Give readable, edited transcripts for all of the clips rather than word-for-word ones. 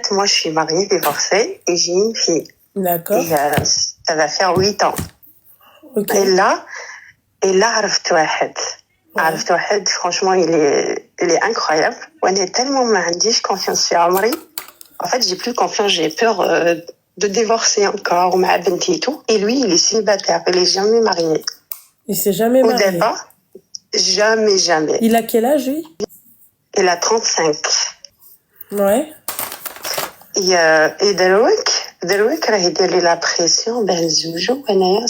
fait, moi, je suis mariée, divorcée, et j'ai une fille. D'accord. Et ça va faire 8 ans. Ok. Et là, عرفت واحد. Ouais. عرفت واحد, franchement, il est incroyable. وانا tellement ما عنديش confiance في عمري. En fait, j'ai plus confiance, j'ai peur de divorcer encore مع بنتي et tout. Et lui, il est célibataire, il est jamais marié. Il s'est jamais Au marié. départ, jamais. Il a quel âge, lui? Il a 35. Ouais. Et دروك راه يدير لي لا بريسيون باه نتزوجوا وانايا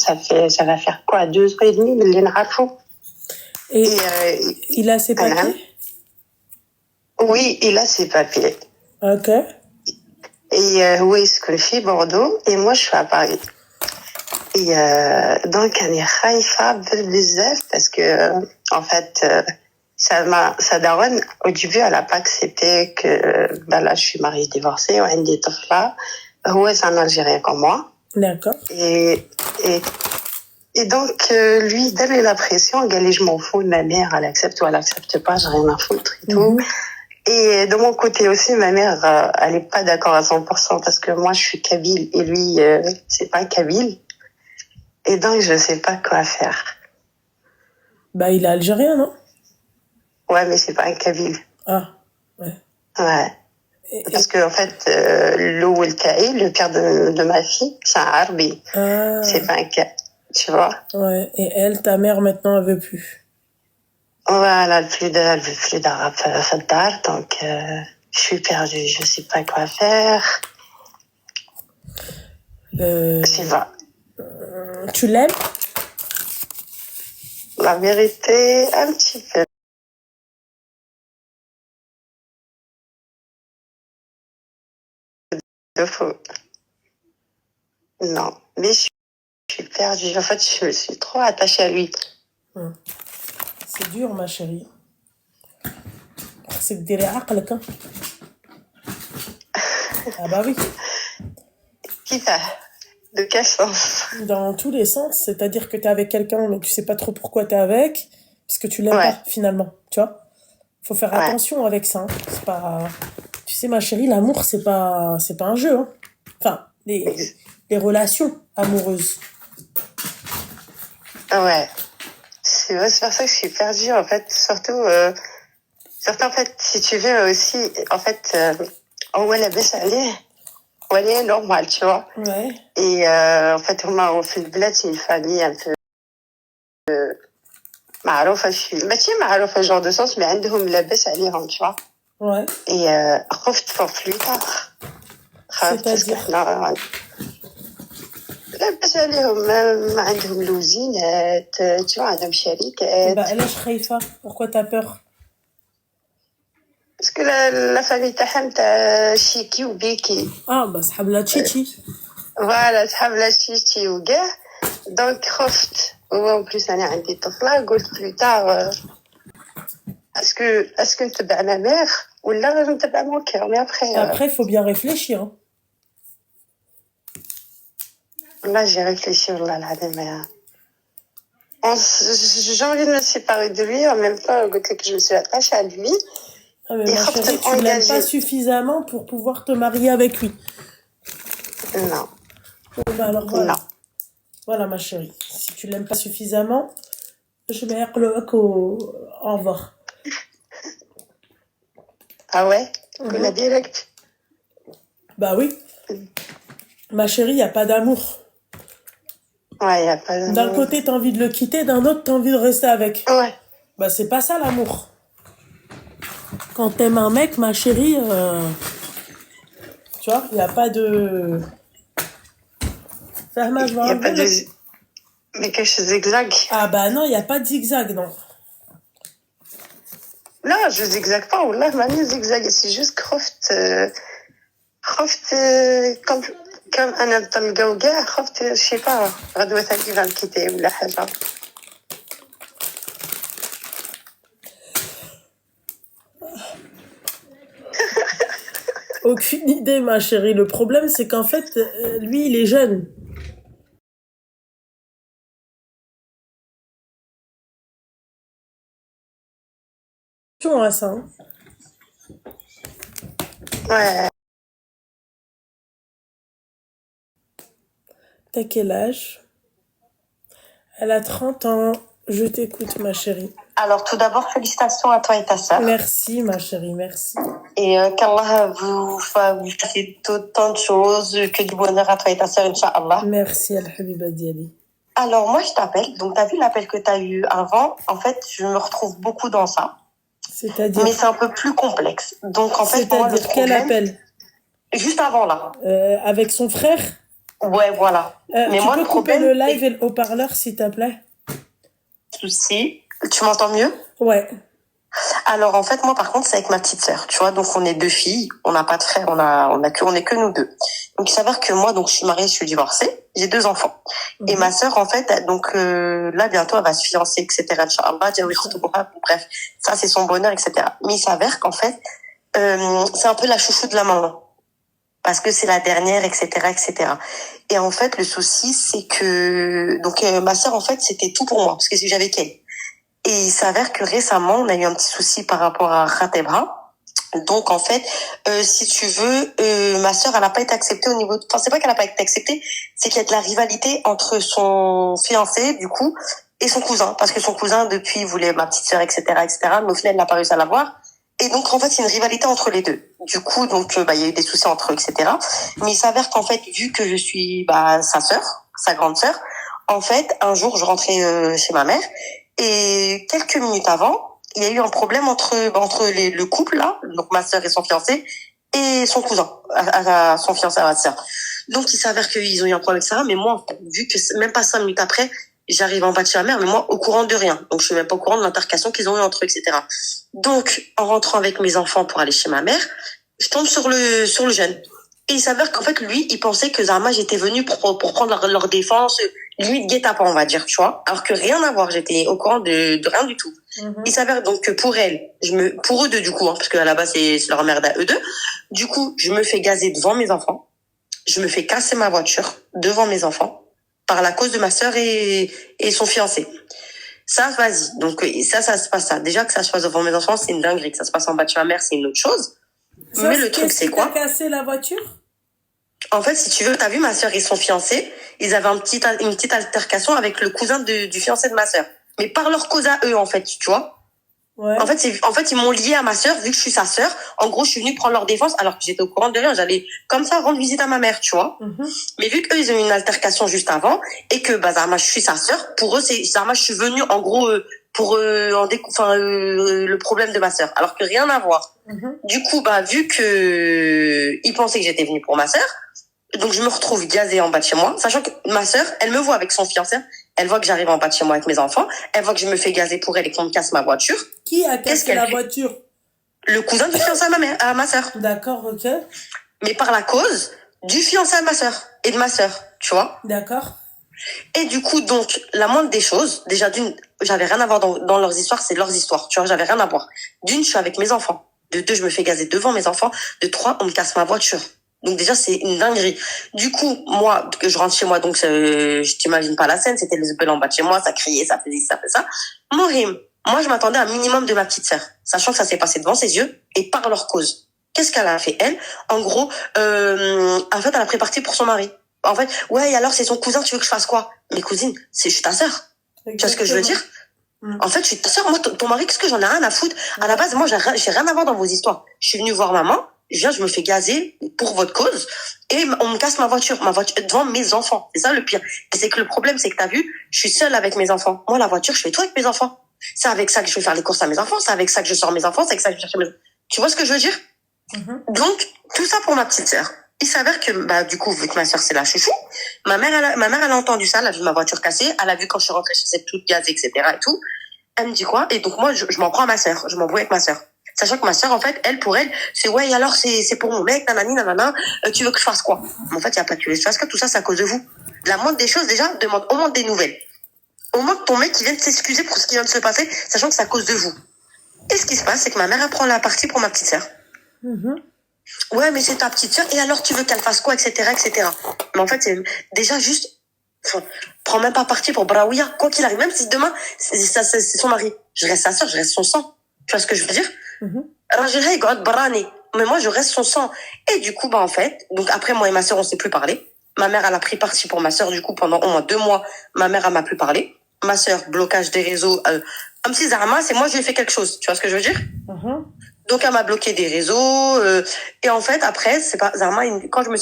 ça va faire quoi 2 ans et demi ملي نعرفوا. Et il a ses papiers? Oui, il a ses papiers. Ok. Et هو يسكن في بوردو et moi je suis à Paris. Et donc أنا خايفة بزاف parce que en fait sa daronne au début elle a pas accepté que là je suis mariée divorcée وعندي طفلة. هو c'est un Algérien comme moi. D'accord. Et donc, lui, donne la pression, قال je m'en fous de ma mère, elle accepte ou elle accepte pas, j'ai rien à foutre et tout. Et de mon côté aussi, ma mère, elle est pas d'accord à 100% parce que moi, je suis kabyle et lui, c'est pas kabyle. Et donc, je sais pas quoi faire. Bah, il est algérien, non? Ouais, mais c'est pas un kabyle. Ah, ouais. Ouais. Parce que, en fait, l'Oul Taï, le père de ma fille, c'est un Arbi. Ah. C'est pas un kabyle. Tu vois? Ouais. Et elle, ta mère, maintenant, elle veut plus. Voilà, elle veut plus d'arabe Faddar, donc je suis perdue, je sais pas quoi faire. Je sais pas. Tu l'aimes? La vérité, un petit peu. De faux. Non, mais je suis perdue. En fait, je suis trop attachée à lui. C'est dur, ma chérie. C'est que des عقلك, hein. Ah bah oui. Qui ça? De quel sens? Dans tous les sens, c'est-à-dire que t'es avec quelqu'un, mais tu sais pas trop pourquoi t'es avec, parce que tu l'aimes pas, finalement, tu vois. Faut faire attention avec ça, hein. C'est pas... Tu sais, ma chérie, l'amour, c'est pas un jeu, hein. Enfin, les relations amoureuses. Ouais. C'est pour ça que je suis perdue, en fait. Surtout, en fait, si tu veux aussi, en fait, ouais, la baisse, elle est normale, tu vois. Ouais. Et en fait, في البلاد, c'est une famille un peu معروفة ماشي معروفة genre de sens, mais عندهم لاباس عليهم, tu vois. Ouais. Et خفت pour plus tard. C'est-à-dire لاباس عليهم ما عندهم لوزينات, tu vois, عندهم شركات. Bah, علاش خايفة? Pourquoi t'as peur? Parce que la famille تاعهم تاع شيكي وبيكي. Ah, bah, صحاب لا تشيتشي. Voilà, صحاب لا شيكي وكاع. Donc خفت. En plus أنا عندي طفلة, قلت plus tard est-ce que نتبع ma mère ou là نتبع mon cœur. Mais Après, il faut bien réfléchir, hein. Là, j'ai réfléchi, oh là là, mais j'ai envie de me séparer de lui, en même temps, que je me suis attachée à lui. Ah, mais ma chérie, tu l'aimes pas suffisamment pour pouvoir te marier avec lui. Non. Oh, bah alors voilà. Non. Voilà, ma chérie. Si tu l'aimes pas suffisamment, je vais au revoir. Ah ouais? La direct? Bah oui. Ma chérie, il n'y a pas d'amour. Ouais, il n'y a pas d'amour. D'un côté, t'as envie de le quitter, d'un autre, t'as envie de rester avec. Ouais. Bah, c'est pas ça l'amour. Quand t'aimes un mec, ma chérie, tu vois, il n'y a pas de... Il n'y a pas de... Mais que je zigzag. Ah bah non, il n'y a pas de zigzag, non. Non, je zigzague pas. Wallah, mamie zigzag. C'est juste خفت comme أنا بطلقة وكاع خفت je sais pas غدوة ثاني غنكيتي ولا حاجة. Aucune idée, ma chérie. Le problème, c'est qu'en fait, lui, il est jeune. Attention à ça, hein. Ouais. T'as quel âge? Elle a 30 ans. Je t'écoute, ma chérie. Alors, tout d'abord, félicitations à toi et ta sœur. Merci, ma chérie, merci. Et qu'Allah vous fassiez autant de choses, que du bonheur à toi et ta sœur, Inch'Allah. Merci, Al-Habiba Diali. Alors, moi, je t'appelle. Donc, t'as vu l'appel que t'as eu avant? En fait, je me retrouve beaucoup dans ça. C'est-à-dire? Mais c'est un peu plus complexe. Donc, en fait, moi, le C'est-à-dire, quel problème... appel? Juste avant, là. Avec son frère? Ouais, voilà. Mais tu moi, peux le couper problème... le live et le haut-parleur, s'il te plaît? Souci. Tu m'entends mieux? Ouais. Alors, en fait, moi, par contre, c'est avec ma petite sœur, tu vois. Donc, on est deux filles. On n'a pas de frère. On est que nous deux. Donc, il s'avère que moi, donc, je suis mariée, je suis divorcée. J'ai 2 enfants. Et ma sœur, en fait, donc, là, bientôt, elle va se fiancer, etc. Inch'Allah, bref. Ça, c'est son bonheur, etc. Mais il s'avère qu'en fait, c'est un peu la chouchou de la maman. Parce que c'est la dernière, etc., etc. Et en fait, le souci, c'est que, donc, ma sœur, en fait, c'était tout pour moi. Parce que j'avais qu'elle. Et il s'avère que récemment, on a eu un petit souci par rapport à Khatebra. Donc, en fait, si tu veux, ma sœur, elle n'a pas été acceptée au niveau... Enfin, c'est pas qu'elle n'a pas été acceptée, c'est qu'il y a de la rivalité entre son fiancé, du coup, et son cousin. Parce que son cousin, depuis, voulait ma petite sœur, etc., etc. Mais au final, elle n'a pas réussi à l'avoir. Et donc, en fait, il y a une rivalité entre les deux. Du coup, donc, il y a eu des soucis entre eux, etc. Mais il s'avère qu'en fait, vu que je suis sa sœur, sa grande sœur, en fait, un jour, je rentrais chez ma mère. Et quelques minutes avant, il y a eu un problème entre le couple là, donc ma sœur et son fiancé, et son cousin, son fiancé à ma sœur. Donc il s'avère qu'ils ont eu un problème, etc. Mais moi, vu que même pas 5 minutes après, j'arrive en bas de chez ma mère, mais moi au courant de rien. Donc je suis même pas au courant de l'intercation qu'ils ont eu entre eux, etc. Donc en rentrant avec mes enfants pour aller chez ma mère, je tombe sur le jeune. Et il s'avère qu'en fait, lui, il pensait que Zama, j'étais venue pour prendre leur défense, limite guet-apens, on va dire, tu vois. Alors que rien à voir, j'étais au courant de rien du tout. Il s'avère donc que pour elle, pour eux deux, du coup, parce qu'à la base, c'est leur merde à eux deux. Du coup, je me fais gazer devant mes enfants. Je me fais casser ma voiture devant mes enfants par la cause de ma sœur et son fiancé. Ça, vas-y. Donc, ça se passe ça. Déjà que ça se passe devant mes enfants, c'est une dinguerie. Que ça se passe en bas de chez ma mère, c'est une autre chose. Ça, mais le truc, c'est quoi? T'as cassé la voiture? En fait, si tu veux, t'as vu ma sœur et son fiancé, ils avaient une petite altercation avec le cousin du fiancé de ma sœur. Mais par leur cause à eux, en fait, tu vois. Ouais. En fait, ils m'ont lié à ma sœur, vu que je suis sa sœur. En gros, je suis venue prendre leur défense, alors que j'étais au courant de rien. J'allais, comme ça, rendre visite à ma mère, tu vois. Mais vu qu'eux, ils ont eu une altercation juste avant, et que, Zama, je suis sa sœur, pour eux, c'est, Zama, je suis venue, en gros, pour, le problème de ma sœur. Alors que rien à voir. Du coup, vu que, ils pensaient que j'étais venue pour ma sœur, donc je me retrouve gazée en bas de chez moi, sachant que ma sœur, elle me voit avec son fiancé, elle voit que j'arrive en bas de chez moi avec mes enfants, elle voit que je me fais gazer pour elle et qu'on me casse ma voiture. Qui a cassé la voiture? Le cousin du fiancé à ma sœur. D'accord, ok. Mais par la cause du fiancé à ma sœur et de ma sœur, tu vois. D'accord. Et du coup, donc, la moindre des choses, déjà j'avais rien à voir dans leurs histoires, c'est leurs histoires, tu vois, j'avais rien à voir. D'une, je suis avec mes enfants. De 2, je me fais gazer devant mes enfants. De 3, on me casse ma voiture. Donc déjà, c'est une dinguerie. Du coup, moi, que je rentre chez moi, donc je t'imagine pas la scène, c'était le zbel en bas de chez moi, ça criait, ça faisait ça, fait ça. Morim, moi, je m'attendais à un minimum de ma petite sœur, sachant que ça s'est passé devant ses yeux et par leur cause. Qu'est-ce qu'elle a fait, elle? En gros, en fait, elle a pris parti pour son mari. En fait, ouais, et alors c'est son cousin, tu veux que je fasse quoi? Mais cousine, je suis ta sœur. Exactement. Tu vois ce que je veux dire? En fait, je suis ta sœur. Moi, ton mari, qu'est-ce que j'en ai rien à foutre? À la base, moi, j'ai rien à voir dans vos histoires. Je suis venue voir maman. Je me fais gazer pour votre cause et on me casse ma voiture devant mes enfants. C'est ça le pire. Et c'est que le problème, c'est que t'as vu, je suis seule avec mes enfants. Moi, la voiture, je fais tout avec mes enfants. C'est avec ça que je vais faire les courses à mes enfants. C'est avec ça que je sors mes enfants. C'est avec ça que je cherche mes... Tu vois ce que je veux dire? Donc, tout ça pour ma petite sœur. Il s'avère que, du coup, vu que ma sœur, c'est la chouchou, ma mère, elle a entendu ça, elle a vu ma voiture cassée, elle a vu quand je suis rentrée chez cette toute gazée, etc. et tout. Elle me dit quoi? Et donc, moi, je m'en prends à ma sœur. Je m'embrouille avec ma sœur. Sachant que ma sœur, en fait, pour elle, c'est ouais, alors c'est pour mon mec, nanani, nanana, tu veux que je fasse quoi? Mais en fait, il n'y a pas de tu veux que je fasse quoi, tout ça, c'est à cause de vous. La moindre des choses, déjà, demande au moins des nouvelles. Au moins que ton mec, il vienne s'excuser pour ce qui vient de se passer, sachant que c'est à cause de vous. Et ce qui se passe, c'est que ma mère, elle prend la partie pour ma petite sœur. Ouais, mais c'est ta petite sœur, et alors tu veux qu'elle fasse quoi, etc., etc. Mais en fait, c'est déjà juste, prends même pas parti pour Braouia, quoi qu'il arrive, même si demain, c'est son mari. Je reste sa sœur, je reste son sang. Tu vois ce que je veux dire? Mais moi, je reste son sang. Et du coup, en fait, donc après, moi et ma sœur, on s'est plus parlé. Ma mère, elle a pris parti pour ma sœur. Du coup, pendant au moins 2 mois, ma mère, elle m'a plus parlé. Ma sœur, blocage des réseaux. Comme si Zahma, c'est moi, je lui ai fait quelque chose. Tu vois ce que je veux dire? Donc, elle m'a bloqué des réseaux. Et en fait, après, c'est pas Zahma, quand je me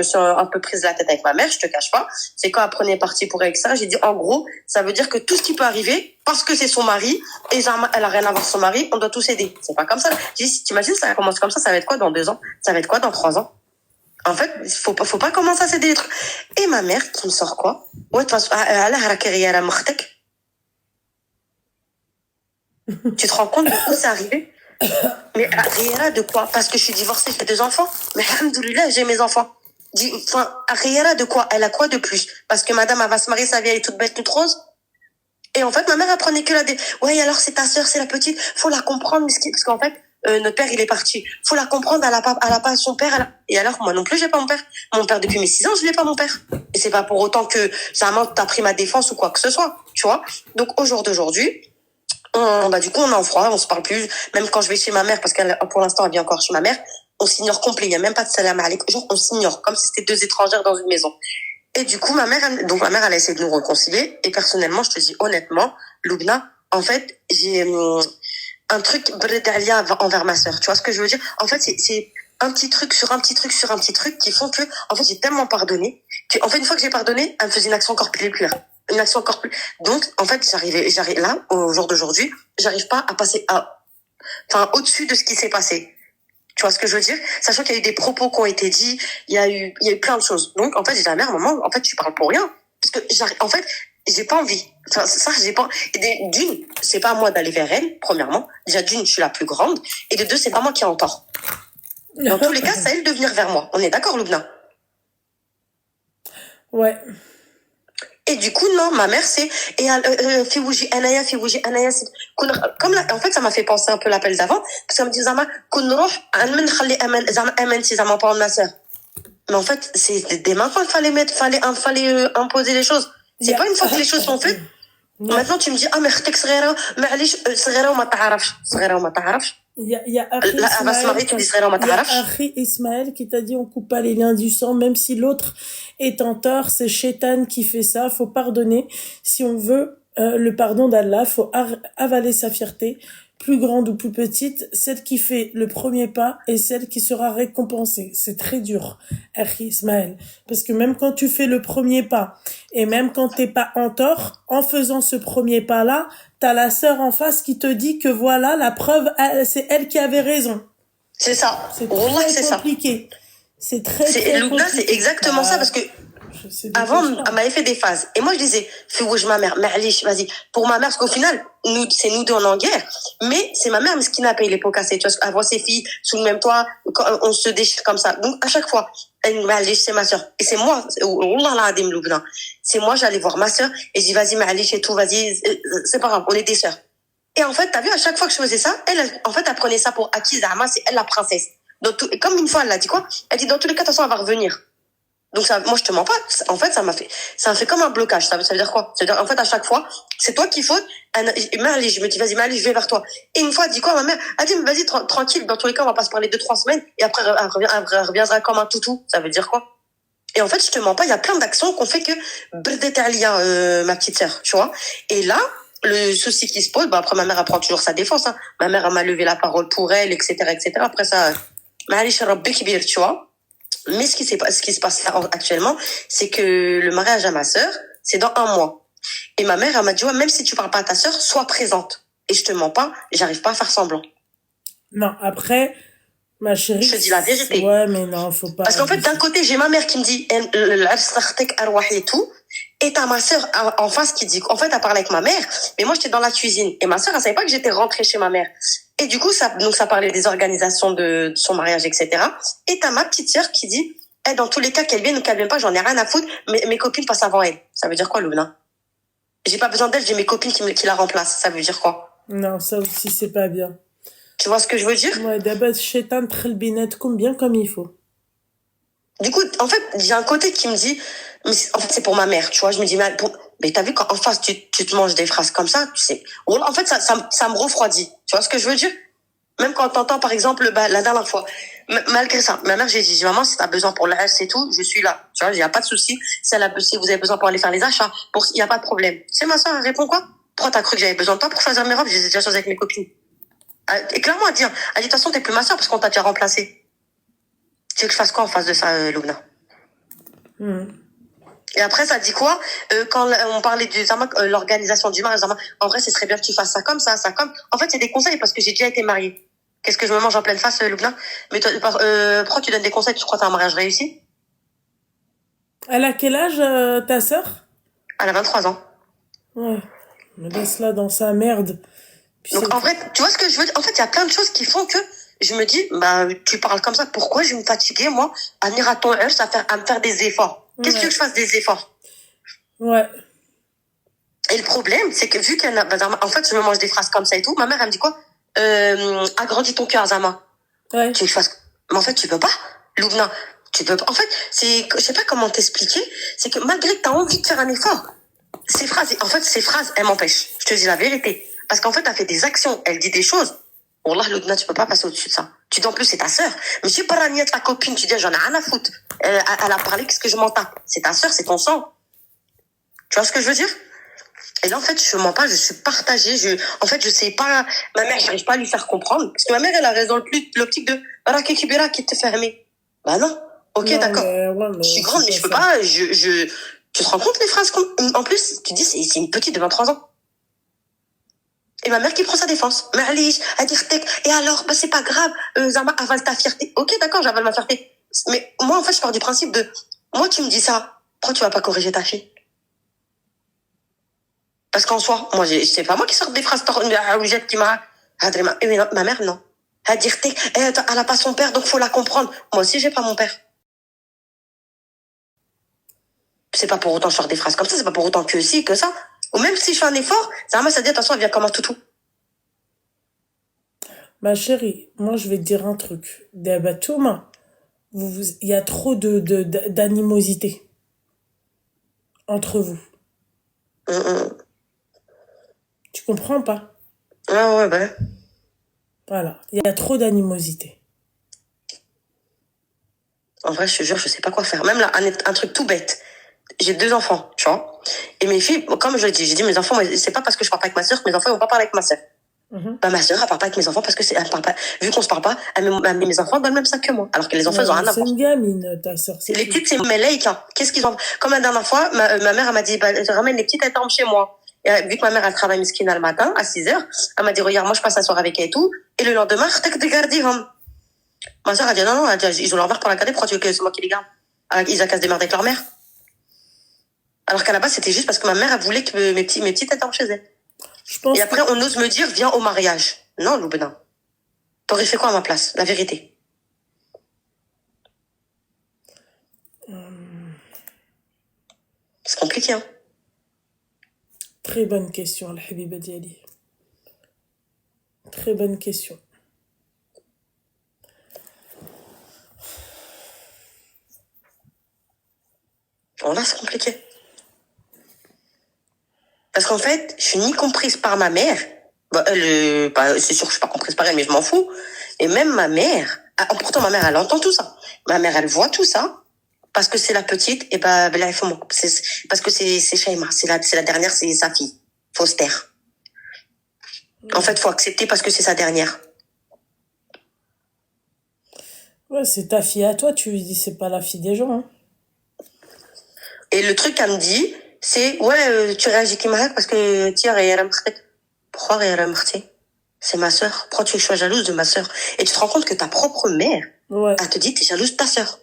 suis un peu prise la tête avec ma mère, je te cache pas. C'est quand elle prenait parti pour elle avec ça, j'ai dit, en gros, ça veut dire que tout ce qui peut arriver, parce que c'est son mari, et Zahma, elle a rien à voir avec son mari, on doit tous aider. C'est pas comme ça. J'ai dit, si t'imagines, ça commence comme ça va être quoi dans 2 ans? Ça va être quoi dans 3 ans? En fait, faut pas commencer à s'aider des trucs. Et ma mère, qui me sort quoi? Ouais, de toute façon, tu te rends compte de où c'est arrivé? Mais Riera de quoi? Parce que je suis divorcée, j'ai 2 enfants. Mais alhamdoulilah, j'ai mes enfants. Enfin, Riera de quoi? Elle a quoi de plus? Parce que madame, elle va se marier, sa vie, elle est toute belle, toute rose. Et en fait, ma mère apprenait que ouais, alors c'est ta sœur, c'est la petite. Faut la comprendre, parce qu'en fait, notre père, il est parti. Faut la comprendre, elle a pas son père. Et alors, moi non plus, j'ai pas mon père. Mon père, depuis mes 6 ans, je n'ai pas mon père. Et c'est pas pour autant que ça t'as pris ma défense ou quoi que ce soit. Tu vois? Donc, au jour d'aujourd'hui, du coup, on est en froid, on se parle plus. Même quand je vais chez ma mère, parce qu'elle, pour l'instant, elle vit encore chez ma mère, on s'ignore complet. Il y a même pas de salam alaikum. Genre, on s'ignore. Comme si c'était 2 étrangères dans une maison. Et du coup, ma mère, elle a essayé de nous réconcilier. Et personnellement, je te dis honnêtement, Loubna, en fait, j'ai un truc brédalia envers ma sœur. Tu vois ce que je veux dire? En fait, c'est un petit truc sur un petit truc sur un petit truc qui font que, en fait, j'ai tellement pardonné que, en fait, une fois que j'ai pardonné, elle me faisait une action encore plus claire. Une action encore plus. Donc, en fait, j'arrive là, au jour d'aujourd'hui, j'arrive pas à passer au-dessus de ce qui s'est passé. Tu vois ce que je veux dire? Sachant qu'il y a eu des propos qui ont été dits, il y a eu plein de choses. Donc, en fait, j'ai dit à la mère, maman, en fait, tu parles pour rien. Parce que en fait, j'ai pas envie. Enfin, ça, j'ai pas, d'une, c'est pas à moi d'aller vers elle, premièrement. Déjà, d'une, je suis la plus grande. Et de deux, c'est pas moi qui ai en tort. Dans tous les cas, c'est à elle de venir vers moi. On est d'accord, Loubna? Ouais. Et du coup, non, ma mère, c'est, comme là, en fait, ça m'a fait penser un peu l'appel d'avant, parce qu'elle me dit, Zama, pas ma sœur. Mais en fait, c'est dès maintenant qu'il fallait imposer les choses. C'est pas une fois que les choses sont faites. Maintenant, tu me dis, mais khtek صغيرة, معليش, صغيرة وما تعرفش. صغيرة وما تعرفش. Il y a Akhi Ismaël qui t'a dit on coupe pas les liens du sang, même si l'autre est en tort, c'est Shaitan qui fait ça, faut pardonner. Si on veut le pardon d'Allah, faut avaler sa fierté, plus grande ou plus petite, celle qui fait le premier pas et celle qui sera récompensée. C'est très dur, Akhi Ismaël, parce que même quand tu fais le premier pas et même quand t'es pas en tort, en faisant ce premier pas-là, t'as la sœur en face qui te dit que voilà, la preuve, c'est elle qui avait raison. C'est ça. C'est très compliqué. C'est très Loubna, c'est exactement ça, parce que avant, elle m'avait fait des phases. Et moi, je disais, fais-moi ma mère, vas-y. Pour ma mère, parce qu'au final, c'est nous deux en guerre. Mais c'est ma mère, mais ce qui n'a pas eu les pots cassés. Tu vois, elle voit ses filles sous le même toit, on se déchire comme ça. Donc, à chaque fois, elle me dit, c'est ma sœur. Et c'est moi, c'est moi, j'allais voir ma sœur, et je dis, vas-y, Ma'alish et tout, vas-y, c'est pas grave, on est des sœurs. Et en fait, t'as vu, à chaque fois que je faisais ça, elle prenait ça pour acquis Zahma, c'est elle la princesse. Comme une fois, elle l'a dit quoi? Elle dit, dans tous les cas, de toute façon, elle va revenir. Donc ça, moi je te mens pas. En fait, ça m'a fait comme un blocage. Ça veut dire quoi? Ça veut dire en fait à chaque fois, c'est toi qui faute. Je me dis vas-y, je vais vers toi. Et une fois, elle dit quoi, ma mère? Elle dit vas-y tranquille. Dans tous les cas, on va pas se parler 2-3 semaines. Et après, elle reviendra comme un toutou. Ça veut dire quoi? Et en fait, je te mens pas. Il y a plein d'actions qu'on fait que ma petite sœur, tu vois. Et là, le souci qui se pose, après ma mère elle prend toujours sa défense. Hein. Ma mère elle m'a levé la parole pour elle, etc., etc. Après ça, tu vois. Mais ce qui se passe là actuellement, c'est que le mariage à ma sœur, c'est dans 1 mois. Et ma mère, elle m'a dit, ouais, même si tu parles pas à ta sœur, sois présente. Et je te mens pas, j'arrive pas à faire semblant. Non, après, ma chérie. Je te dis la vérité. Ouais, mais non, faut pas. Parce qu'en fait, d'un côté, j'ai ma mère qui me dit, et tout. Et t'as ma sœur en face qui dit, en fait, elle parle avec ma mère, mais moi, j'étais dans la cuisine. Et ma sœur, elle savait pas que j'étais rentrée chez ma mère. Et du coup, ça parlait des organisations de son mariage, etc. Et t'as ma petite sœur qui dit, dans tous les cas, qu'elle vienne ou qu'elle vienne pas, j'en ai rien à foutre, mais mes copines passent avant elle. Ça veut dire quoi, Louna? J'ai pas besoin d'elle, j'ai mes copines qui la remplacent. Ça veut dire quoi? Non, ça aussi, c'est pas bien. Tu vois ce que je veux dire? Ouais, d'abord, Shaitan trelbinet bien comme il faut. Du coup, en fait, j'ai un côté qui me dit, mais en fait, c'est pour ma mère, tu vois. Je me dis, mais t'as vu quand en face, tu te manges des phrases comme ça, tu sais. En fait, ça me refroidit. Tu vois ce que je veux dire? Même quand t'entends, par exemple, bah, la dernière fois, malgré ça, ma mère, j'ai dit, maman, si t'as besoin pour le reste et tout, je suis là. Tu vois, il n'y a pas de souci. Si vous avez besoin pour aller faire les achats, il n'y a pas de problème. C'est ma soeur, elle répond quoi? Pourquoi t'as cru que j'avais besoin de toi pour choisir mes robes? J'ai déjà choisi avec mes copines. Et clairement, elle dit, de toute façon, t'es plus ma soeur parce qu'on t'a déjà remplacé. Tu veux que je fasse quoi en face de ça, Loubna? Et après, ça dit quoi? Quand on parlait du Zama, l'organisation du mariage, en vrai, ce serait bien que tu fasses ça comme ça, ça comme. En fait, c'est des conseils parce que j'ai déjà été mariée. Qu'est-ce que je me mange en pleine face, Loubna? Mais toi, pourquoi tu donnes des conseils? Tu crois que t'as un mariage réussi? Elle a quel âge, ta sœur? Elle a 23 ans. Ouais. Mais laisse-la dans sa merde. Puis Donc, en vrai, tu vois ce que je veux dire? En fait, il y a plein de choses qui font que je me dis, bah, tu parles comme ça, pourquoi je vais me fatiguer, moi, à venir à ton heure, à me faire des efforts? Qu'est-ce que tu veux que je fasse des efforts? Ouais. Et le problème, c'est que vu qu'elle a, en fait, je me mange des phrases comme ça et tout, ma mère, elle me dit quoi? Agrandis ton cœur, Zama. Ouais. Tu veux que je fasse, mais en fait, tu peux pas, Loubna. Tu peux pas. En fait, je sais pas comment t'expliquer, c'est que malgré que t'as envie de faire un effort, ces phrases, elles m'empêchent. Je te dis la vérité. Parce qu'en fait, elle fait des actions, elle dit des choses. Wallah, Loubna, tu peux pas passer au-dessus de ça. Tu dis en plus, c'est ta sœur. Mais je suis pas la ta copine, tu dis, j'en ai rien à foutre. Elle a parlé, qu'est-ce que je m'en tape? C'est ta sœur, c'est ton sang. Tu vois ce que je veux dire? Et là, en fait, je mens pas, je suis partagée. En fait, je sais pas, ma mère, j'arrive pas à lui faire comprendre. Parce que ma mère, elle a raison, l'optique de, Raki Kibira qui te fermer. Bah non. Ok, Non, d'accord. mais Je suis grande, mais je peux pas, tu te rends compte les phrases en plus, tu dis, c'est une petite de 23 ans. Et ma mère qui prend sa défense. Ma'alish, à dire, et alors, bah, c'est pas grave, Zama, avale ta fierté. Ok, d'accord, j'avale ma fierté. Mais moi, en fait, je pars du principe de, moi, tu me dis ça, pourquoi tu vas pas corriger ta fille? Parce qu'en soi, moi, c'est pas moi qui sors des phrases qui m'a, ma mère, non. À dire, elle a pas son père, donc faut la comprendre. Moi aussi, j'ai pas mon père. C'est pas pour autant que je sors des phrases comme ça, c'est pas pour autant que si, que ça. Ou même si je fais un effort, ça dit, attention, elle vient comme un toutou. Ma chérie, moi, je vais te dire un truc. Thomas, il y a trop d'animosité entre vous. Tu comprends pas? Ouais, bah. Voilà, il y a trop d'animosité. En vrai, je te jure, je sais pas quoi faire. Même là, un truc tout bête. J'ai 2 enfants, tu vois. Et mes filles, comme je l'ai dit, j'ai dit, mes enfants, c'est pas parce que je parle pas avec ma sœur que mes enfants, ils vont pas parler avec ma sœur. Bah, ma sœur, elle parle pas avec mes enfants parce que elle parle pas, vu qu'on se parle pas, elle met mes enfants dans le même sac que moi. Alors que les enfants, ils ont rien à voir. C'est une gamine, ta sœur. Les petites, c'est mes laïcs, hein. Qu'est-ce qu'ils ont? Comme la dernière fois, ma mère, elle m'a dit, bah, je ramène les petites, elles dorment chez moi. Et vu que ma mère, elle travaille miskina le matin, à 6 heures, elle m'a dit, regarde, moi, je passe la soirée avec elle et tout. Et le lendemain, de garder, ma sœur a dit, non, ils ont leur mère pour la garder, pourquoi tu veux que c'est moi qui les garde? Ils ont qu'à se démerder avec leur mère. Alors qu'à la base, c'était juste parce que ma mère, elle voulait que mes petites, elles dorment chez elle. Et après, on ose me dire, viens au mariage. Non, Loubna. T'aurais fait quoi à ma place? La vérité. C'est compliqué, hein. Très bonne question, la Habiba Diali. Très bonne question. Bon, là, c'est compliqué. Parce qu'en fait, je suis ni comprise par ma mère. Bah, c'est sûr que je suis pas comprise par elle, mais je m'en fous. Et même ma mère, pourtant ma mère, elle entend tout ça. Ma mère, elle voit tout ça. Parce que c'est la petite, et bah, là, il faut parce que c'est Shaima, c'est la dernière, c'est sa fille. Faut se taire. En fait, faut accepter parce que c'est sa dernière. Ouais, c'est ta fille à toi, tu lui dis, c'est pas la fille des gens, hein. Et le truc qu'elle me dit, c'est, ouais, tu réagis qui parce que, tiens, pourquoi c'est ma sœur. Pourquoi tu veux que je sois jalouse de ma sœur? Et tu te rends compte que ta propre mère, ouais, elle te dit, t'es jalouse de ta sœur.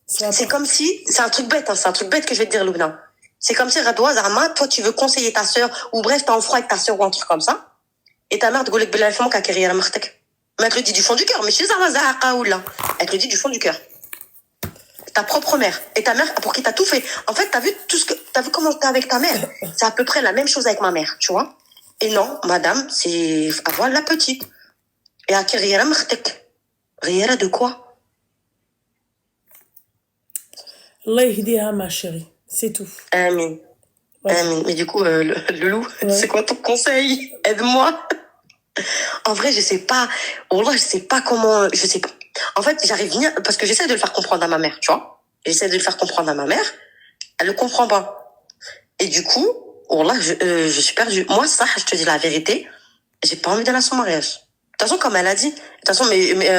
C'est comme si, c'est un truc bête, hein, c'est un truc bête que je vais te dire, Loubna. C'est comme si, Radouaz, Zama, toi, tu veux conseiller ta sœur, ou bref, t'es en froid avec ta sœur ou un truc comme ça. Et ta mère, de Golek Bela, elle carrière martek. Mais elle te le dit du fond du cœur, mais chez Zama Zahaqa ou là. Elle te le dit du fond du cœur. Ta propre mère. Et ta mère, pour qui t'as tout fait. En fait, t'as vu comment t'es avec ta mère. C'est à peu près la même chose avec ma mère, tu vois. Et non, madame, c'est avoir la petite. Et à carrière martek. Riera de quoi? Allah yahdiha, ma chérie. C'est tout. Amin. Ouais. Amin. Mais du coup, le loup, c'est quoi ton conseil? Aide-moi. En vrai, je sais pas. Wallah, je sais pas comment. Je sais pas. En fait, j'arrive bien parce que j'essaie de le faire comprendre à ma mère, tu vois. J'essaie de le faire comprendre à ma mère. Elle le comprend pas. Et du coup, wallah, je suis perdue. Moi, ça, je te dis la vérité, j'ai pas envie d'aller à son mariage. De toute façon, comme elle a dit, de toute façon,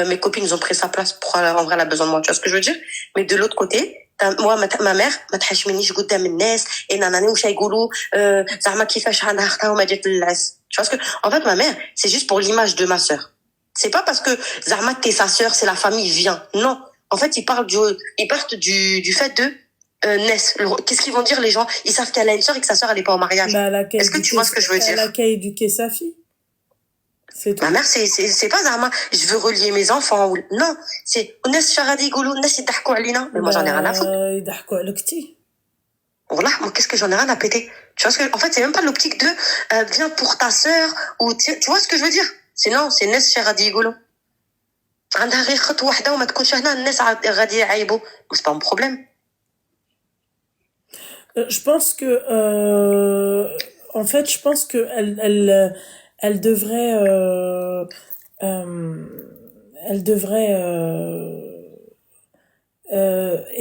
mes copines, ils ont pris sa place pour en vrai, elle a besoin de moi. Tu vois ce que je veux dire? Mais de l'autre côté, moi, ma mère, ما تحشمنيش قدام الناس et nanani وش هيقولوا زعما كيفاش عندها اختها وما جات للعرس. Tu vois ce que, en fait, ma mère, c'est juste pour l'image de ma sœur. C'est pas parce que Zahma, t'es sa sœur, c'est la famille, vient. Non. En fait, ils partent du fait de, Ness. Qu'est-ce qu'ils vont dire, les gens? Ils savent qu'elle a une sœur et que sa sœur, elle est pas au mariage. Bah, Est-ce que tu vois ce que je veux dire? Elle a qu'à éduquer sa fille. C'est tout. Ma mère, c'est pas Zahma, je veux relier mes enfants. Non. C'est, Ness Charadi Goulou, Ness Idahkou Alina. Mais moi, j'en ai rien à foutre. Idahkou Alukti. Voilà, moi, qu'est-ce que j'en ai rien à péter? Tu vois ce que, en fait, c'est même pas l'optique de, viens pour ta sœur, ou, tu vois ce que je veux dire? Non, c'est Ness Charadi Goulou. عندها غير خط واحدة وما تكونش هنا الناس غادي يعيبوا. C'est pas un problème. Je pense que, en fait, je pense que elle devrait,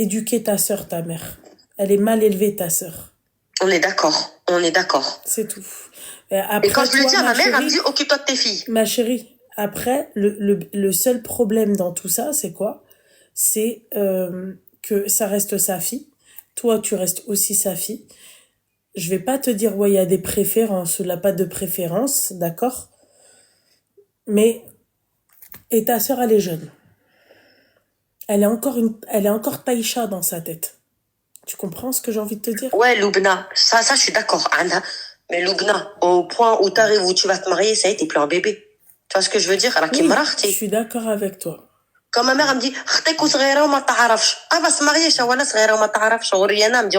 éduquer ta sœur, ta mère. Elle est mal élevée, ta sœur. On est d'accord. C'est tout. Et quand je le dis à ma mère, elle me dit, occupe-toi de tes filles. Ma chérie, après, le seul problème dans tout ça, c'est quoi? C'est, que ça reste sa fille. Toi, tu restes aussi sa fille. Je vais pas te dire, ouais, il y a des préférences ou là, pas de préférence, d'accord? Mais, et ta sœur, elle est jeune. Elle est encore Taïcha dans sa tête. Tu comprends ce que j'ai envie de te dire? Ouais, Loubna. Ça, je suis d'accord, Anna. Mais Loubna, au point où t'arrives, où tu vas te marier, ça y est, t'es plus un bébé. Tu vois ce que je veux dire? Oui, je suis d'accord avec toi. Quand ma mère, elle me dit, اختك صغيرة وما تعرفش. Elle va se marier, شوانا صغيرة وما تعرفش. غوريانا, elle me dit,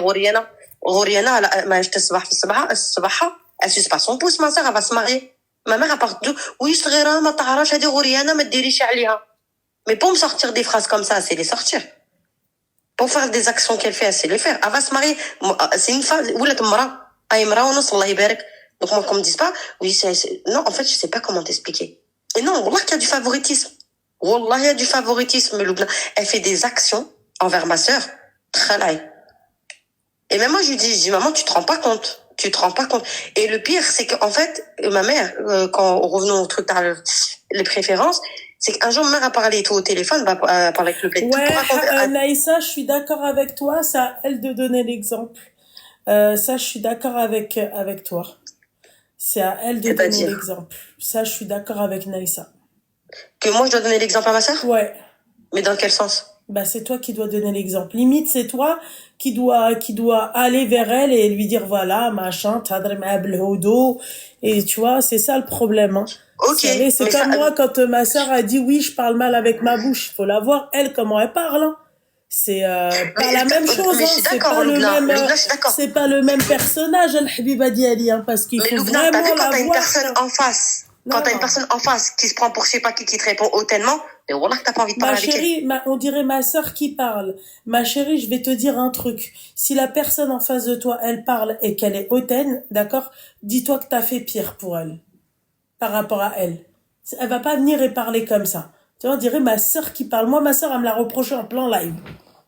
غوريانا, ما تصبح في الصباحة. Elle suce pas son pouce, ma sœur, elle va se marier. Ma mère, elle part de, oui, صغيرة, ما تعرفش, هذه غوريانا, ما تديريش عليها. Mais pour me sortir des phrases comme ça, c'est les sortir. Pour faire des actions qu'elle fait, c'est les faire. Elle va se marier. C'est une femme, ou la تمرا. أي مرا ونص, الله يبارك. Donc moi, qu'on me dise pas, oui, non, en fait, je sais pas comment t'expliquer. Et non, wallah, qu'il y a du favoritisme. Wallah, il y a du favoritisme, Loubna. Elle fait des actions envers ma sœur. Khalaï. Et même moi, je lui dis, maman, tu te rends pas compte. Et le pire, c'est qu'en fait, ma mère, quand revenons au truc, les préférences, c'est qu'un jour, ma mère a parlé tout au téléphone, parler avec le plaid. Ouais, Naïssa, je suis d'accord avec toi, c'est à elle de donner l'exemple. Ça, je suis d'accord avec toi. C'est à elle de donner l'exemple. Ça, je suis d'accord avec Naïssa. Que moi, je dois donner l'exemple à ma sœur? Ouais. Mais dans quel sens? Bah, c'est toi qui dois donner l'exemple. Limite, c'est toi qui dois aller vers elle et lui dire, voilà, machin, et tu vois, c'est ça le problème, hein. Ok. C'est comme moi, quand ma sœur a dit, oui, je parle mal avec ma bouche. Faut la voir, elle, comment elle parle, hein. C'est pas la même chose, hein. C'est pas le même personnage, Al-Habiba Diali, hein, parce qu'il faut vraiment la voir. Quand t'as une personne en face, quand t'as une personne en face qui se prend pour je sais pas qui te répond hautement, et voilà que t'as pas envie de parler avec elle. Ma chérie, on dirait ma sœur qui parle. Ma chérie, je vais te dire un truc. Si la personne en face de toi, elle parle et qu'elle est hautaine, d'accord, dis-toi que t'as fait pire pour elle. Par rapport à elle. Elle va pas venir et parler comme ça. Tu vois, on dirait ma sœur qui parle. Moi, ma sœur, elle me l'a reproché en plein live.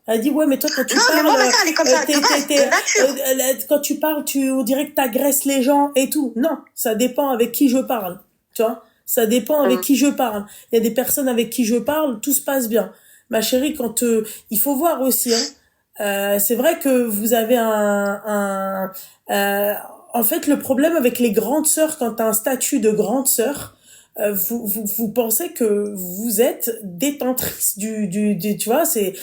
Elle dit, ouais, mais toi, quand tu parles, mais moi, elle est comme ça, quand tu parles, on dirait que t'agresses les gens et tout. Non, ça dépend avec qui je parle. Tu vois, ça dépend avec qui je parle. Il y a des personnes avec qui je parle, tout se passe bien. Ma chérie, quand il faut voir aussi, hein, c'est vrai que vous avez en fait, le problème avec les grandes sœurs, quand t'as un statut de grande sœur, vous pensez que vous êtes détentrice du tu vois, c'est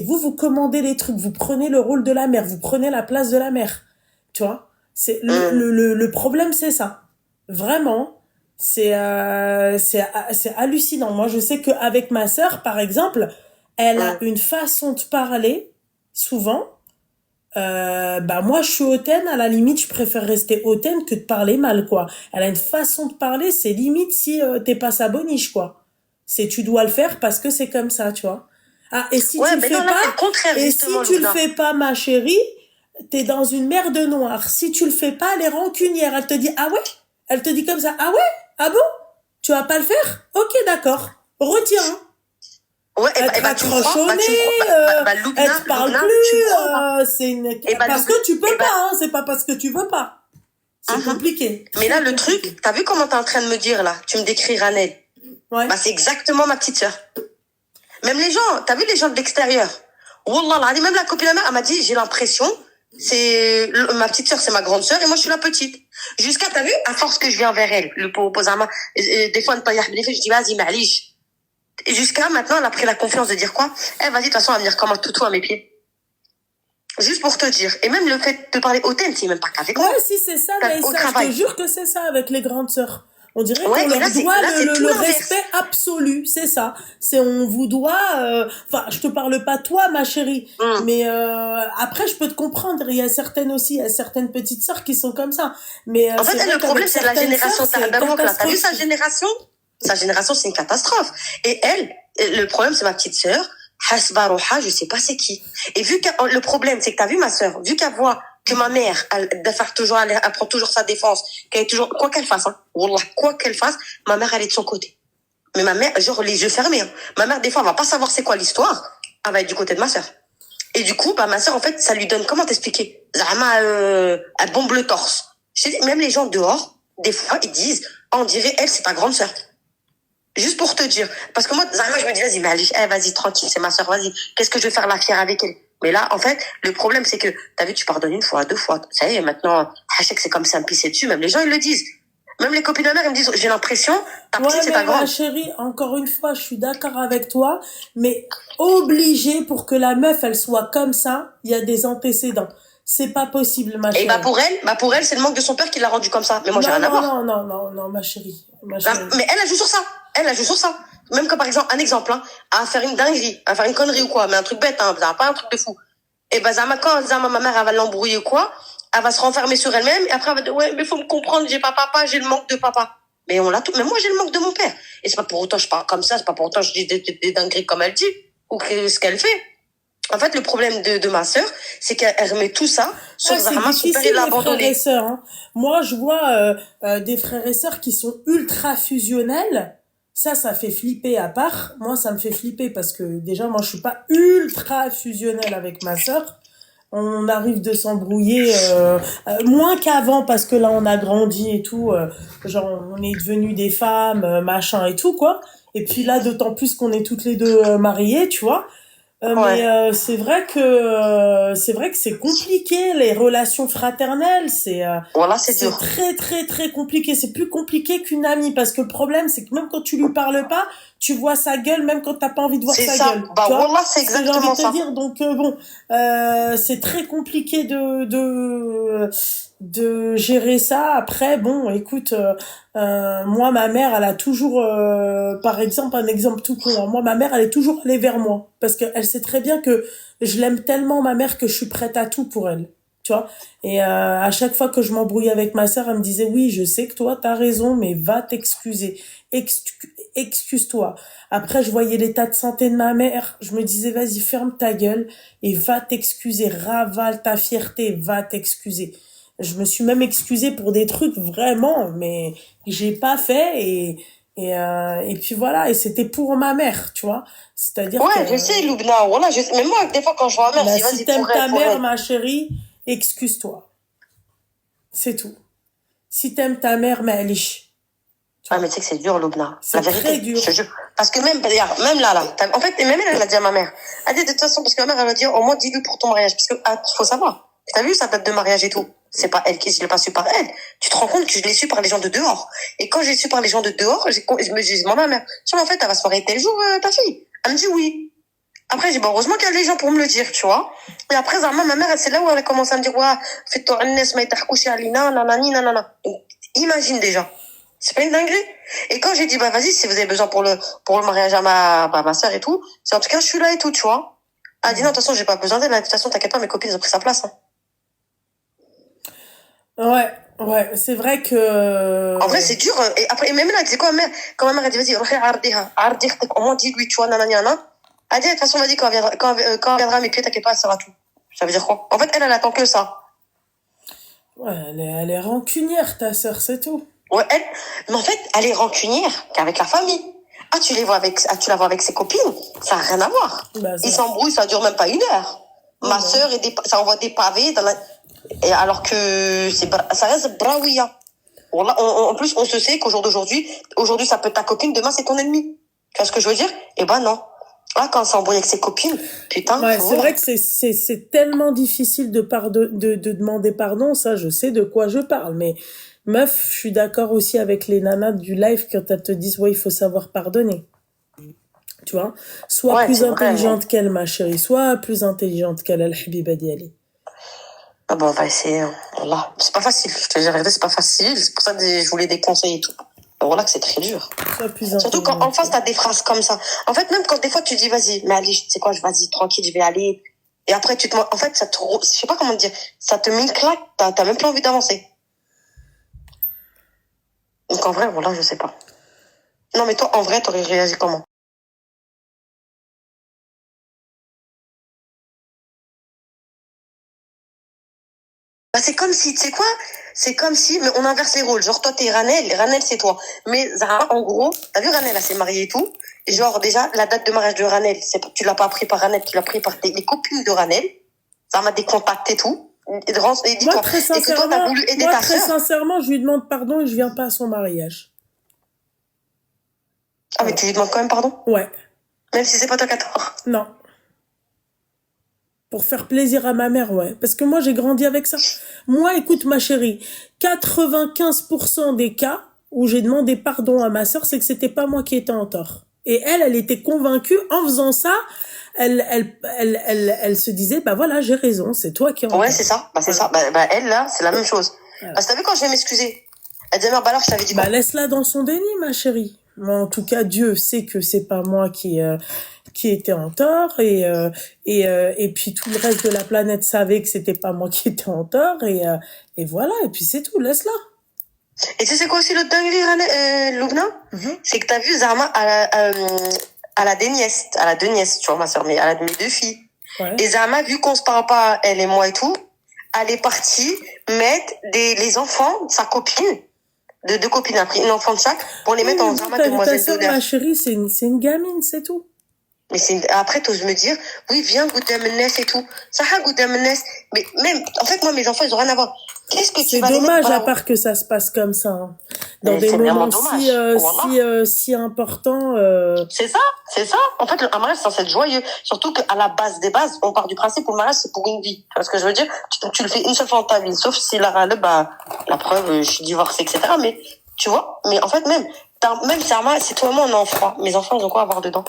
vous commandez les trucs, vous prenez le rôle de la mère, vous prenez la place de la mère, tu vois, c'est le problème, c'est ça, vraiment, c'est hallucinant. Moi, je sais qu'avec ma sœur, par exemple, elle a une façon de parler souvent. Bah moi je suis hautaine, à la limite je préfère rester hautaine que de parler mal, quoi. Elle a une façon de parler, c'est limite si t'es pas sa boniche, quoi. C'est tu dois le faire parce que c'est comme ça, tu vois. Ah, et si tu le fais pas, et si tu le fais pas, ma chérie, t'es dans une merde noire. Si tu le fais pas, elle est rancunière, elle te dit ah ouais, elle te dit comme ça, ah ouais, ah bon, Tu vas pas le faire? Ok, d'accord. Retiens. Ouais, Elle te tu me crois, raccrochonner, elle te parle Loubna, tu me crois, plus, c'est une... parce que tu peux pas, hein, c'est pas parce que tu veux pas. C'est compliqué. Mais là, le truc, t'as vu comment t'es en train de me dire, là? Tu me décris Ranel. Ouais. Bah, c'est exactement ma petite sœur. Même les gens, t'as vu les gens de l'extérieur? Wallah, même la copine de ma mère, elle m'a dit, j'ai l'impression, ma petite sœur, c'est ma grande sœur, et moi, je suis la petite. Jusqu'à, t'as vu, à force que je viens vers elle, le posama, des fois, je dis, vas-y, ma'liche. Et jusqu'à maintenant, elle a pris la confiance de dire quoi? Eh, vas-y, de toute façon, elle va venir comme un toutou à mes pieds. Juste pour te dire. Et même le fait de parler hautaine, c'est même pas qu'avec moi. Ouais, si, c'est ça, mais ça, je te jure que c'est ça avec les grandes sœurs. On dirait qu'on leur doit le respect absolu, c'est ça. On vous doit, je te parle pas toi, ma chérie, mais après je peux te comprendre. Il y a certaines petites sœurs qui sont comme ça. Mais en fait, le problème c'est la génération d'avant. T'as vu sa génération? Sa génération, c'est une catastrophe. Et elle, le problème c'est ma petite sœur. Hasba Roha, je sais pas c'est qui. Et vu que le problème c'est que t'as vu ma sœur, vu qu'elle voit que ma mère, elle prend toujours sa défense, qu'elle est toujours, quoi qu'elle fasse, hein, wallah, quoi qu'elle fasse, ma mère, elle est de son côté. Mais ma mère, genre, les yeux fermés, hein. Ma mère, des fois, elle va pas savoir c'est quoi l'histoire, elle va être du côté de ma sœur. Et du coup, ma sœur, en fait, ça lui donne, comment t'expliquer? Zama, elle bombe le torse. Je te dis, même les gens dehors, des fois, ils disent, on dirait, elle, c'est ta grande sœur. Juste pour te dire. Parce que moi, Zama, je me dis, vas-y, mais allez, vas-y, tranquille, c'est ma sœur, vas-y. Qu'est-ce que je vais faire la fière avec elle? Mais là, en fait, le problème, c'est que, t'as vu, tu pardonnes une fois, deux fois. Ça y est, maintenant, Hachek, c'est comme ça, me pisser dessus. Même les gens, ils le disent. Même les copines de ma mère, ils me disent, j'ai l'impression, ta petite, c'est ta grande. Ma chérie, encore une fois, je suis d'accord avec toi, mais obligé pour que la meuf, elle soit comme ça, il y a des antécédents. C'est pas possible, ma chérie. Et pour elle, c'est le manque de son père qui l'a rendu comme ça. Mais moi, j'ai rien à voir. Non, ma chérie. Mais elle joue sur ça. Elle joue sur ça. Même comme par exemple, un exemple, hein, à faire une dinguerie, à faire une connerie ou quoi, mais un truc bête, hein, pas un truc de fou. Et ben, quand ma mère, elle va l'embrouiller ou quoi, elle va se renfermer sur elle-même, et après, elle va dire, ouais, mais faut me comprendre, j'ai pas papa, j'ai le manque de papa. Mais on l'a tout, mais moi, j'ai le manque de mon père. Et c'est pas pour autant que je parle comme ça, c'est pas pour autant que je dis des dingueries comme elle dit, ou ce qu'elle fait. En fait, le problème de ma sœur, c'est qu'elle remet tout ça sur Zahma, son père, il l'a abandonné. Hein. Moi, je vois des frères et sœurs qui sont ultra fusionnels. Ça fait flipper à part. Moi, ça me fait flipper parce que déjà, moi, je suis pas ultra fusionnelle avec ma sœur. On arrive de s'embrouiller moins qu'avant parce que là, on a grandi et tout. Genre, on est devenus des femmes, machin et tout, quoi. Et puis là, d'autant plus qu'on est toutes les deux mariées, tu vois. Ouais. Mais c'est vrai que c'est compliqué les relations fraternelles, voilà, c'est dur. Très très très compliqué, c'est plus compliqué qu'une amie parce que le problème c'est que même quand tu lui parles pas, tu vois sa gueule même quand t'as pas envie de voir sa gueule. Bah voilà, c'est exactement ça. Dire. Donc c'est très compliqué de gérer ça. Après bon, écoute, moi ma mère elle a toujours par exemple un exemple tout con, hein, moi ma mère elle est toujours allée vers moi parce qu'elle sait très bien que je l'aime tellement ma mère que je suis prête à tout pour elle, tu vois. Et à chaque fois que je m'embrouillais avec ma sœur, elle me disait oui, je sais que toi t'as raison, mais va t'excuser, excuse-toi. Après je voyais l'état de santé de ma mère, je me disais vas-y ferme ta gueule et va t'excuser, ravale ta fierté, va t'excuser. Je me suis même excusée pour des trucs vraiment, mais j'ai pas fait et puis voilà, et c'était pour ma mère, tu vois. C'est-à-dire que... je sais, Loubna, voilà, mais moi, des fois, quand je vois ma mère, je dis, vas-y, si t'aimes ta mère, ma chérie, excuse-toi. C'est tout. Si t'aimes ta mère, ma'alish. Ah, mais tu sais que c'est dur, Loubna. C'est très dur. Je jure. Parce que même là, en fait, même elle a dit à ma mère. Elle dit, de toute façon, parce que ma mère, elle va dire, au moins, dis-lui pour ton mariage. Parce que, faut savoir. T'as vu sa date de mariage et tout? C'est pas elle je l'ai pas su par elle. Tu te rends compte que je l'ai su par les gens de dehors. Et quand j'ai su par les gens de dehors, je me dis, ma mère, en fait, elle va se marier tel jour, ta fille. Elle me dit oui. Après, j'ai dit, bon, heureusement qu'il y a des gens pour me le dire, tu vois. Et après, ma mère, c'est là où elle a commencé à me dire, ouais, fais-toi un nes, mais t'as couché à Lina, nanani, nanana. Imagine déjà. C'est pas une dinguerie. Et quand j'ai dit, bah, vas-y, si vous avez besoin pour le mariage à ma sœur et tout, c'est en tout cas, je suis là et tout, tu vois. Elle a dit, non, de toute façon, j'ai pas besoin d'elle, de toute façon, t'inquiète pas, mes copines, ont pris sa place, hein. Ouais, c'est vrai que... En vrai, c'est dur. Et après, même là, tu sais quoi, quand ma mère a dit, vas-y, au moins dis-lui, tu vois, nanana. Elle dit, de toute façon, vas-y, quand elle viendra à mes pieds, t'inquiète pas, ça va tout. Ça veut dire quoi? En fait, elle attend que ça. Ouais, elle est rancunière, ta sœur, c'est tout. Ouais, mais en fait, elle est rancunière qu'avec la famille. Ah, tu la vois avec ses copines, ça n'a rien à voir. Bah, Ils ça. s'embrouillent, ça dure même pas 1 heure. Ma sœur, ça envoie des pavés et alors que ça reste braouilla. En plus, on se sait aujourd'hui, ça peut être ta copine, demain c'est ton ennemi. Tu vois ce que je veux dire? Eh ben non. Là, quand on s'embrouille avec ses copines, putain. Ouais, c'est vrai que c'est tellement difficile de demander pardon, ça, je sais de quoi je parle, mais meuf, je suis d'accord aussi avec les nanas du live quand elles te disent, ouais, il faut savoir pardonner. Tu vois? Sois plus intelligente qu'elle, ma chérie, sois plus intelligente qu'elle, al-habiba diali. Ah bon, on va essayer. Voilà. C'est pas facile, je te dirais, c'est pas facile, c'est pour ça que je voulais des conseils et tout. Voilà que c'est très dur. Surtout quand en face t'as des phrases comme ça. En fait, même quand des fois tu dis vas-y, mais allez, tu sais quoi, vas-y, tranquille, je vais aller. Et après en fait, je sais pas comment dire, ça te met une claque, t'as même pas envie d'avancer. Donc en vrai, voilà, je sais pas. Non mais toi, en vrai, t'aurais réagi comment? Bah, c'est comme si, tu sais quoi? C'est comme si, mais on inverse les rôles. Genre, toi, t'es Ranel, c'est toi. Mais Zahra, en gros, t'as vu Ranel, elle s'est mariée et tout. Et genre, déjà, la date de mariage de Ranel, tu l'as pas appris par Ranel, tu l'as pris par les copines de Ranel. Ça m'a des contacts et tout. Et dis-toi, moi, très et que toi, t'as voulu aider ta sœur. Très sincèrement, je lui demande pardon et je viens pas à son mariage. Ah, mais tu lui demandes quand même pardon? Ouais. Même si c'est pas toi qui as tort? Non. Pour faire plaisir à ma mère, ouais. Parce que moi, j'ai grandi avec ça. Moi, écoute, ma chérie, 95% des cas où j'ai demandé pardon à ma sœur, c'est que c'était pas moi qui étais en tort. Et elle était convaincue, en faisant ça, elle se disait, bah voilà, j'ai raison, c'est toi qui es en tort. Ouais, c'est ça. Bah, c'est ça. Bah, elle, là, c'est la même chose. Voilà. Parce que t'as vu quand je vais m'excuser? Elle disait, bah alors, je t'avais dit quoi? Bah, laisse-la dans son déni, ma chérie. Mais en tout cas, Dieu sait que c'est pas moi qui était en tort et puis tout le reste de la planète savait que c'était pas moi qui étais en tort et voilà, et puis c'est tout, laisse-la. Et tu sais quoi aussi l'autre dinguerie, Loubna? C'est que t'as vu Zarma à la deux nièces, tu vois, ma soeur, mais à mes 2 filles. Ouais. Et Zarma, vu qu'on se parle pas, elle et moi et tout, elle est partie mettre les enfants de sa copine, de 2 copines, après une enfant de chaque, pour les mettre en Zarma demoiselle d'honneur. Ma chérie, c'est une gamine, c'est tout. Mais après, t'oses me dire, oui, viens, goûter et tout. Ça a goûter mais même, en fait, moi, mes enfants, ils ont rien à voir. Qu'est-ce que tu vas C'est dommage, à part que ça se passe comme ça, hein. Dans des moments si importants, C'est ça. En fait, un mariage, c'est censé être joyeux. Surtout qu'à la base des bases, on part du principe où le mariage, c'est pour une vie. Tu vois ce que je veux dire? Tu le fais une seule fois dans ta vie. Sauf si la preuve, je suis divorcée, etc. Mais, tu vois? Mais en fait, même c'est toi et moi, on est en froid. Mes enfants, ils ont quoi à voir dedans?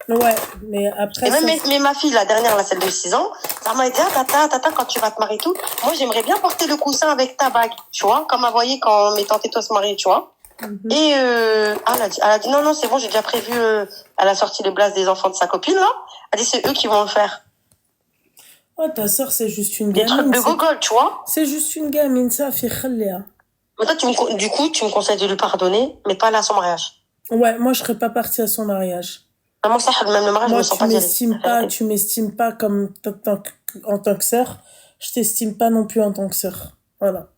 Ouais, mais après. Et même mais ma fille, la dernière, celle de 6 ans, ça m'a dit, tata, quand tu vas te marier tout, moi, j'aimerais bien porter le coussin avec ta bague, tu vois, comme elle voyait quand mes tantes et toi se mariaient, tu vois. Et, elle a dit, non, c'est bon, j'ai déjà prévu, elle a sorti les blases des enfants de sa copine, là. Elle a dit, c'est eux qui vont le faire. Oh, ta sœur, c'est juste une gamine. Des trucs de gogol, tu vois. C'est juste une gamine, ça, fait khalléa. Mais toi, tu me conseilles de lui pardonner, mais pas aller à son mariage. Ouais, moi, je serais pas partie à son mariage. Moi, ça, même le mariage, moi, je me sens pas d'y tu m'estimes pas comme en tant que sœur. Je t'estime pas non plus en tant que sœur. Voilà.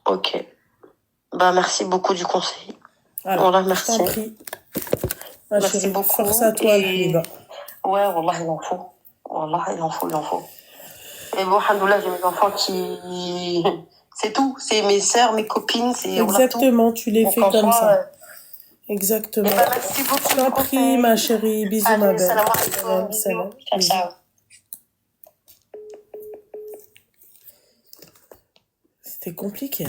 Ok. Bah, merci beaucoup du conseil. Alors, voilà, merci. Je t'en prie. Merci chérie, beaucoup. Force à toi, Habiba. Ouais, wallah, il en faut. Wallah, il en faut. Et bon, alhamdoulilah, j'ai mes enfants qui... C'est tout. C'est mes sœurs, mes copines, c'est... Exactement, tu les fais comme ça. Exactement. Bah, merci beaucoup. Je t'en prie, ma chérie. Bisous, ma belle. Salam. Ciao. C'était compliqué.